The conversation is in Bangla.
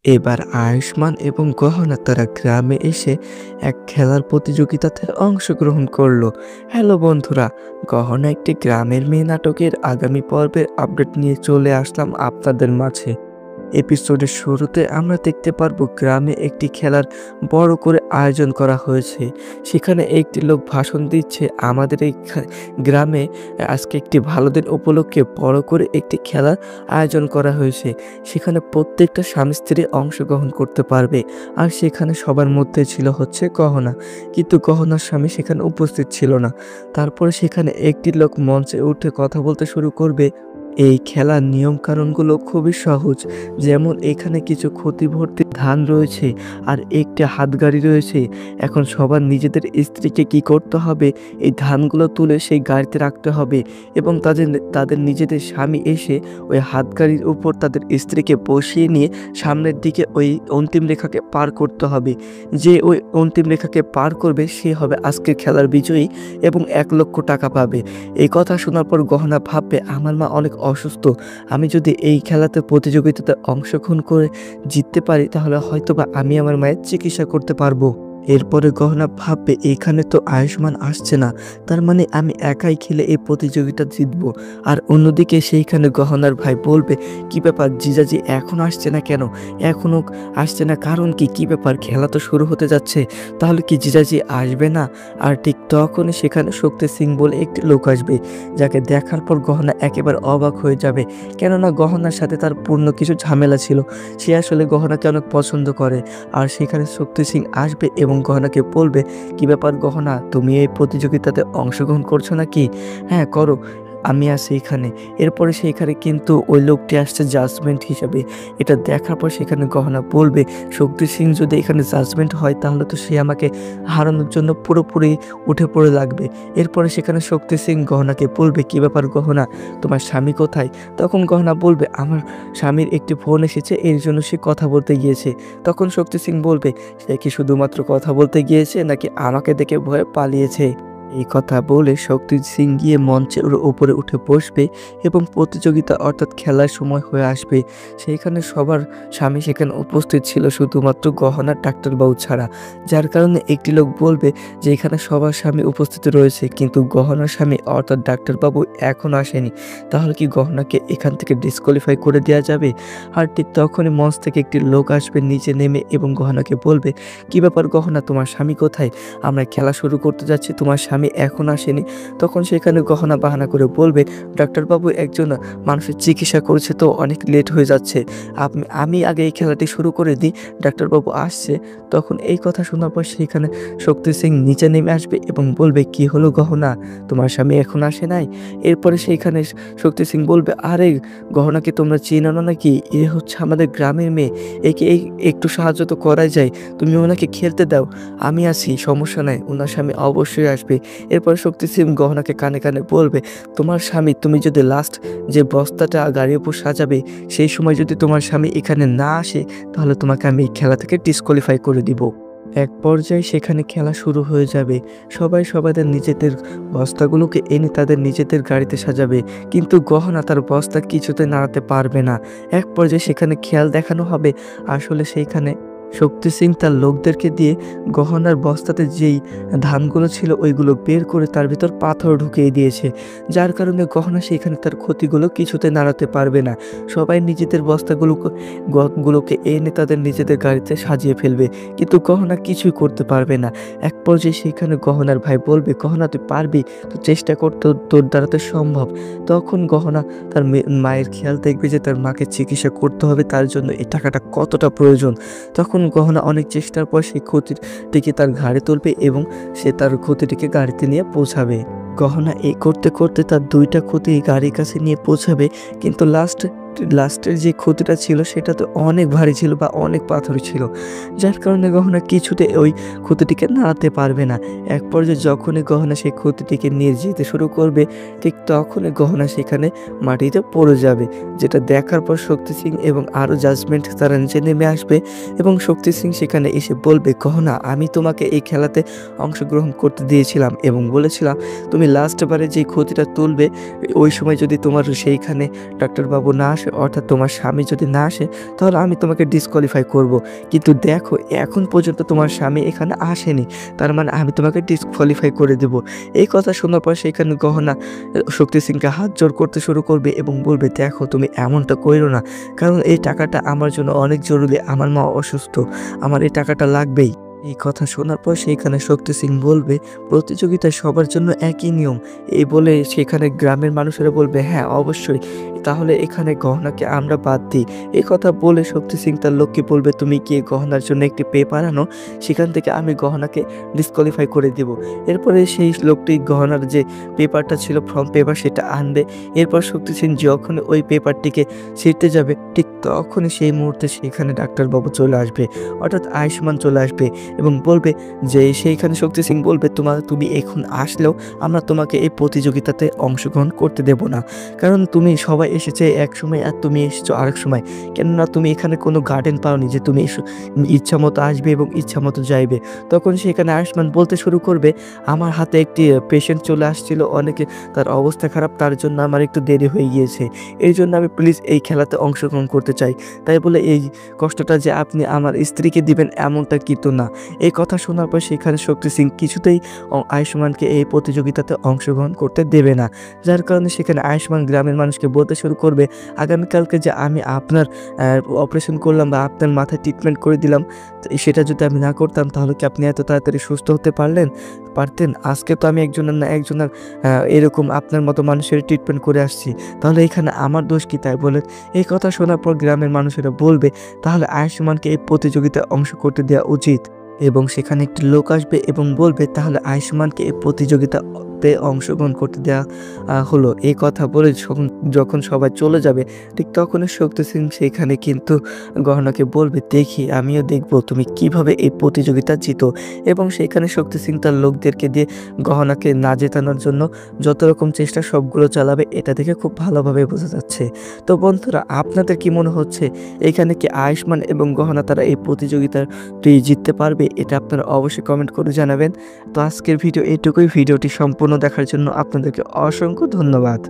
এবার আয়ুষ্মান এবং গহনা তারা গ্রামে এসে এক খেলার প্রতিযোগিতাতে অংশগ্রহণ করলো। হ্যালো বন্ধুরা, গহনা একটি গ্রামের মেয়ে নাটকের আগামী পর্বের আপডেট নিয়ে চলে আসলাম আপনাদের মাঝে। এপিসোডের শুরুতে আমরা দেখতে পারবো গ্রামে একটি খেলার বড় করে আয়োজন করা হয়েছে। সেখানে একটি লোক ভাষণ দিচ্ছে, আমাদের এই গ্রামে আজকে একটি ভালো দিন উপলক্ষে বড় করে একটি খেলার আয়োজন করা হয়েছে। সেখানে প্রত্যেকটা স্বামী স্ত্রী অংশগ্রহণ করতে পারবে। আর সেখানে সবার মধ্যে ছিল হচ্ছে গহনা, কিন্তু গহনার স্বামী সেখানে উপস্থিত ছিল না। তারপরে সেখানে একটি লোক মঞ্চে উঠে কথা বলতে শুরু করবে। এই খেলার নিয়ম কানুনগুলো খুবই সহজ, যেমন এখানে কিছু ক্ষতি ভর্তি ধান রয়েছে আর একটি হাতগাড়ি রয়েছে। এখন সবার নিজেদের স্ত্রীকে কি করতে হবে, এই ধানগুলো তুলে সেই গাড়িতে রাখতে হবে এবং তাদের নিজেদের স্বামী এসে ওই হাতগাড়ির উপর তাদের স্ত্রীকে বসিয়ে নিয়ে সামনের দিকে ওই অন্তিম রেখাকে পার করতে হবে। যে ওই অন্তিম রেখাকে পার করবে সে হবে আজকের খেলার বিজয়ী এবং 1,00,000 টাকা পাবে। এই কথা শোনার পর গহনা ভাববে, আমার মা অনেক অসুস্থ, আমি যদি এই খেলাতে প্রতিযোগিতাতে অংশগ্রহণ করে জিততে পারি তাহলে হয়তোবা আমি আমার মায়ের চিকিৎসা করতে পারবো। এরপরে গহনা ভাববে, এখানে তো আয়ুষ্মান আসছে না, তার মানে আমি একাই খেলে এই প্রতিযোগিতা জিতবো। আর অন্যদিকে সেইখানে গহনার ভাই বলবে, কি ব্যাপার জিজাজি এখন আসছে না কেন, এখনো আসছে না, কারণ কি, কি ব্যাপার, খেলা তো শুরু হতে যাচ্ছে, তাহলে কি জিজাজি আসবে না? আর ঠিক তখনই সেখানে শক্তি সিং বলে একটি লোক আসবে, যাকে দেখার পর গহনা একেবারে অবাক হয়ে যাবে, কেননা গহনার সাথে তার পূর্ণ কিছু ঝামেলা ছিল। সে আসলে গহনাকে অনেক পছন্দ করে। আর সেখানে শক্তি সিং আসবে এবং গহনাকে বলবে, কি ব্যাপার গহনা, তুমি এই প্রতিযোগিতাতে অংশগ্রহণ করছো নাকি? হ্যাঁ করো, আমি আছি এখানে। এরপরে সেইখানে কিন্তু ওই লোকটি আসছে জাজমেন্ট হিসাবে। এটা দেখার পর সেখানে গহনা বলবে, শক্তি সিং যদি এখানে জাজমেন্ট হয় তাহলে তো সে আমাকে হারানোর জন্য পুরোপুরি উঠে পড়ে লাগবে। এরপরে সেখানে শক্তি সিং গহনাকে বলবে, কি ব্যাপার গহনা, তোমার স্বামী কোথায়? তখন গহনা বলবে, আমার স্বামীর একটি ফোন এসেছে, এর জন্য সে কথা বলতে গিয়েছে। তখন শক্তি সিং বলবে, সে কি শুধুমাত্র কথা বলতে গিয়েছে নাকি আমাকে দেখে ভয়ে পালিয়েছে? এই কথা বলে শক্তি সিং গিয়ে মঞ্চের উপরে উঠে বসবে এবং প্রতিযোগিতা অর্থাৎ খেলার সময় হয়ে আসবে। সেইখানে সবার স্বামী সেখানে উপস্থিত ছিল, শুধুমাত্র গহনার ডাক্তারবাবু ছাড়া। যার কারণে একটি লোক বলবে যে এখানে সবার স্বামী উপস্থিত রয়েছে, কিন্তু গহনার স্বামী অর্থাৎ ডাক্তারবাবু এখনো আসেনি, তাহলে কি গহনাকে এখান থেকে ডিসকোয়ালিফাই করে দেওয়া যাবে? আর ঠিক তখনই মঞ্চ থেকে একটি লোক আসবে নিচে নেমে এবং গহনাকে বলবে, কি ব্যাপার গহনা, তোমার স্বামী কোথায়? আমরা খেলা শুরু করতে যাচ্ছি, তোমার স্বামী এখন আসেনি। তখন সেখানে গহনা বাহানা করে বলবে, ডাক্তারবাবু একজন মানুষের চিকিৎসা করছে তো অনেক লেট হয়ে যাচ্ছে, আমি আগে এই খেলাটি শুরু করে দিই, ডাক্তারবাবু আসছে। তখন এই কথা শোনার পর সেখানে শক্তি সিং নিচে নেমে আসবে এবং বলবে, কি হলো গহনা, তোমার স্বামী এখন আসে নাই? এরপরে সেইখানে শক্তি সিং বলবে, আরে গহনাকে তোমরা চেনো না নাকি, এ হচ্ছে আমাদের গ্রামের মেয়ে, একে একটু সাহায্য তো করাই যায়, তুমি ওনাকে খেলতে দাও, আমি আছি, সমস্যা নাই, ওনার স্বামী অবশ্যই আসবে। এরপর শক্তি সিং গহনাকে কানে কানে বলবে, তোমার স্বামী, তুমি যদি লাস্ট যে বস্তাটা গাড়ির উপর সাজাবে সেই সময় যদি তোমার স্বামী এখানে না আসে তাহলে তোমাকে আমি এই খেলা থেকে ডিসকোয়ালিফাই করে দিব। এক পর্যায়ে সেখানে খেলা শুরু হয়ে যাবে। সবাই সবাদের নিজেদের বস্তাগুলোকে এনে তাদের নিজেদের গাড়িতে সাজাবে, কিন্তু গহনা তার বস্তা কিছুতে নাড়াতে পারবে না। এক পর্যায়ে সেখানে খেয়াল দেখানো হবে, আসলে সেইখানে শক্তি সিং তার লোকদেরকে দিয়ে গহনার বস্তাতে যেই ধানগুলো ছিল ওইগুলো বের করে তার ভিতর পাথর ঢুকিয়ে দিয়েছে, যার কারণে গহনা সেখানে তার ক্ষতিগুলো কিছুতে নাড়াতে পারবে না। সবাই নিজেদের বস্তাগুলোকে এনে তাদের নিজেদের গাড়িতে সাজিয়ে ফেলবে, কিন্তু গহনা কিছুই করতে পারবে না। এক পর্যায়ে সেখানে গহনার ভাই বলবে, গহনা তুই পারবি, তো চেষ্টা কর, তোর দ্বারা তো সম্ভব। তখন গহনা তার মায়ের খেয়াল দেখবে যে তার মাকে চিকিৎসা করতে হবে, তার জন্য এই টাকাটা কতটা প্রয়োজন। তখন গহনা অনেক চেষ্টার পর সেই ক্ষতিটিকে তার ঘাড়ে তুলবে এবং সে তার ক্ষতিটিকে গাড়িতে নিয়ে পৌঁছাবে। গহনা এই করতে করতে তার 2টা ক্ষতি গাড়ির কাছে নিয়ে পৌঁছাবে, কিন্তু লাস্টের যে ক্ষতিটা ছিল সেটা তো অনেক ভারী ছিল বা অনেক পাথর ছিল, যার কারণে গহনা কিছুতে ওই ক্ষতিটিকে নাড়াতে পারবে না। এক পর্যায়ে যখনই গহনা সেই ক্ষতিটিকে নিয়ে যেতে শুরু করবে, ঠিক তখনই গহনা সেখানে মাটিতে পড়ে যাবে, যেটা দেখার পর শক্তি সিং এবং আরও জাজমেন্ট তারা নিচে নেমে আসবে এবং শক্তি সিং সেখানে এসে বলবে, গহনা, আমি তোমাকে এই খেলাতে অংশগ্রহণ করতে দিয়েছিলাম এবং বলেছিলাম তুমি লাস্টবারে যে ক্ষতিটা তুলবে ওই সময় যদি তোমার সেইখানে ডাক্তারবাবু না আসে, অর্থাৎ তোমার স্বামী যদি না আসে, তাহলে আমি তোমাকে ডিসকোয়ালিফাই করব। কিন্তু দেখো এখন পর্যন্ত তোমার স্বামী এখানে আসেনি, তার মানে আমি তোমাকে ডিসকোয়ালিফাই করে দেব। এই কথা শোনার পর সেখানে গহনা শক্তি সিংকে হাত জোড় করতে শুরু করবে এবং বলবে, দেখো তুমি এমনটা কইরো না, কারণ এই টাকাটা আমার জন্য অনেক জরুরি, আমার মা অসুস্থ, আমার এই টাকাটা লাগবেই। এই কথা শোনার পর সেইখানে শক্তি সিং বলবে, প্রতিযোগিতায় সবার জন্য একই নিয়ম। এই বলে সেখানে গ্রামের মানুষেরা বলবে, হ্যাঁ অবশ্যই, তাহলে এখানে গহনাকে আমরা বাদ দিই। এই কথা বলে শক্তি সিং তার লোককে বলবে, তুমি গিয়ে গহনার জন্য একটি পেপার আনো, সেখান থেকে আমি গহনাকে ডিসকোয়ালিফাই করে দেব। এরপরে সেই লোকটি গহনার যে পেপারটা ছিল, ফর্ম পেপার, সেটা আনবে। এরপর শক্তি সিং যখন ওই পেপারটিকে ছিঁড়তে যাবে, ঠিক তখনই সেই মুহূর্তে সেখানে ডাক্তারবাবু চলে আসবে, অর্থাৎ আয়ুষ্মান চলে আসবে এবং বলবে যে, সেইখানে শক্তি সিং বলবে, তুমি এখন আসলেও আমরা তোমাকে এই প্রতিযোগিতাতে অংশগ্রহণ করতে দেব না, কারণ তুমি সবাই এসেছে এক সময় আর তুমি এসেছো আরেক সময়। কেননা তুমি এখানে কোনো গার্ডেন পাওনি যে তুমি ইচ্ছা মতো আসবে এবং ইচ্ছা মতো যাইবে। তখন সেখানে আয়ুষ্মান বলতে শুরু করবে, আমার হাতে একটি পেশেন্ট চলে আসছিল, অনেকে তার অবস্থা খারাপ, তার জন্য আমার একটু দেরি হয়ে গিয়েছে, এই জন্য আমি প্লিজ এই খেলাতে অংশগ্রহণ করতে চাই। তাই বলে এই কষ্টটা যে আপনি আমার স্ত্রীকে দিবেন এমনটা কিন্তু না। এই কথা শোনার পর সেখানে শক্তি সিং কিছুতেই আয়ুষ্মানকে এই প্রতিযোগিতাতে অংশগ্রহণ করতে দেবে না। যার কারণে সেখানে আয়ুষ্মান গ্রামের মানুষকে বলতে শুরু করবে, আগামীকালকে যে আমি আপনার অপারেশন করলাম বা আপনার মাথায় ট্রিটমেন্ট করে দিলাম, সেটা যদি আমি না করতাম তাহলে কি আপনি এত তাড়াতাড়ি সুস্থ হতে পারতেন? আজকে তো আমি একজনের না একজনের এরকম আপনার মতো মানুষের ট্রিটমেন্ট করে আসছি, তাহলে এখানে আমার দোষ কি? তাই বলেন। এই কথা শোনার পর গ্রামের মানুষেরা বলবে, তাহলে আয়ুষ্মানকে এই প্রতিযোগিতায় অংশ করতে দেওয়া উচিত। এবং সেখানে একটি লোক আসবে এবং বলবে, তাহলে আয়ুষ্মানকে এই প্রতিযোগিতাতে অংশগ্রহণ করতে দেওয়া হলো। এই কথা বলে যখন সবাই চলে যাবে, ঠিক তখনই শক্তি সিং সেখানে কিন্তু গহনাকে বলবে, দেখি আমিও দেখব তুমি কিভাবে এই প্রতিযোগিতা জিতো। এবং সেখানে শক্তি সিং তার লোকদেরকে দিয়ে গহনাকে না জেতানোর জন্য যত রকম চেষ্টা সবগুলো চালাবে, এটা দেখে খুব ভালোভাবে বোঝা যাচ্ছে। তো বন্ধুরা, আপনাদের কি মনে হচ্ছে এখানে কি আয়ুষ্মান এবং গহনা তারা এই প্রতিযোগিতাটি জিততে পারবে? এটা আপনারা অবশ্যই কমেন্ট করে জানাবেন। তো আজকের ভিডিও এইটুকুই। ভিডিওটি সম্পূর্ণ দেখার জন্য আপনাদেরকে অসংখ্য ধন্যবাদ।